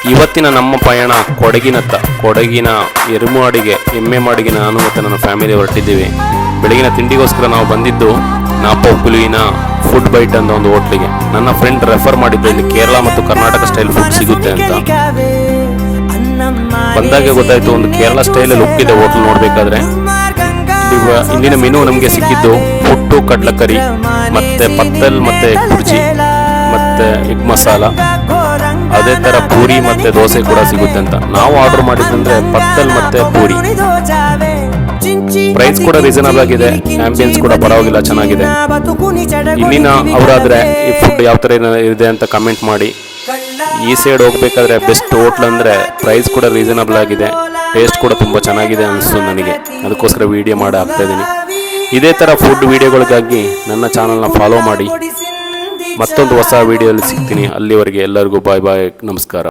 ಇವತ್ತಿನ ನಮ್ಮ ಪಯಣ ಕೊಡಗಿನ ಎರುಮಾಡಿಗೆ ಎಮ್ಮೆ ಮಾಡಿಗೆ ನಾನು ಮತ್ತು ನನ್ನ ಫ್ಯಾಮಿಲಿ ಹೊರಟಿದ್ದೀವಿ. ಬೆಳಗಿನ ತಿಂಡಿಗೋಸ್ಕರ ನಾವು ಬಂದಿದ್ದು ನಾಪೋಕುಲಿನ ಫುಡ್ ಬೈಟ್ ಅಂತ ಒಂದು ಹೋಟ್ಲಿಗೆ. ನನ್ನ ಫ್ರೆಂಡ್ ರೆಫರ್ ಮಾಡಿದ್ದು ಇಲ್ಲಿ ಕೇರಳ ಮತ್ತು ಕರ್ನಾಟಕ ಸ್ಟೈಲ್ ಫುಡ್ ಸಿಗುತ್ತೆ ಅಂತ. ಬಂದಾಗೆ ಗೊತ್ತಾಯಿತು ಒಂದು ಕೇರಳ ಸ್ಟೈಲಲ್ಲಿ ಉಪ್ಪಿದೆ ಹೋಟ್ಲ್ ನೋಡಬೇಕಾದ್ರೆ. ಇಲ್ಲಿನ ಮೆನು ನಮಗೆ ಸಿಕ್ಕಿದ್ದು ಪುಟ್ಟು ಕಡ್ಲಕರಿ ಮತ್ತು ಪತ್ತಲ್ ಮತ್ತು ಕುರ್ಜಿ ಮತ್ತು ಎಗ್ ಮಸಾಲ, ಅದೇ ಥರ ಪೂರಿ ಮತ್ತು ದೋಸೆ ಕೂಡ ಸಿಗುತ್ತೆ ಅಂತ. ನಾವು ಆರ್ಡರ್ ಮಾಡಿದ್ದಂದ್ರೆ ಪತ್ತಲ್ ಮತ್ತು ಪೂರಿ. ಪ್ರೈಸ್ ಕೂಡ ರೀಸನಬಲ್ ಆಗಿದೆ, ಆಂಬಿಯನ್ಸ್ ಕೂಡ ಪರವಾಗಿಲ್ಲ, ಚೆನ್ನಾಗಿದೆ. ಇಲ್ಲಿನ ಅವರಾದರೆ ಈ ಫುಡ್ ಯಾವ ಥರ ಇದೆ ಅಂತ ಕಮೆಂಟ್ ಮಾಡಿ. ಈ ಸೈಡ್ ಹೋಗ್ಬೇಕಾದ್ರೆ ಬೆಸ್ಟ್ ಹೋಟ್ಲ್ ಅಂದರೆ ಪ್ರೈಸ್ ಕೂಡ ರೀಸನಬಲ್ ಆಗಿದೆ, ಟೇಸ್ಟ್ ಕೂಡ ತುಂಬ ಚೆನ್ನಾಗಿದೆ ಅನಿಸ್ತು ನನಗೆ. ಅದಕ್ಕೋಸ್ಕರ ವಿಡಿಯೋ ಮಾಡಿ ಹಾಕ್ತಾ ಇದ್ದೀನಿ. ಇದೇ ಥರ ಫುಡ್ ವಿಡಿಯೋಗಳಿಗಾಗಿ ನನ್ನ ಚಾನಲ್ನ ಫಾಲೋ ಮಾಡಿ. ಮತ್ತೊಂದು ಹೊಸ ವಿಡಿಯೋದಲ್ಲಿ ಸಿಗ್ತೀನಿ. ಅಲ್ಲಿವರೆಗೆ ಎಲ್ಲರಿಗೂ ಬಾಯ್ ಬಾಯ್, ನಮಸ್ಕಾರ.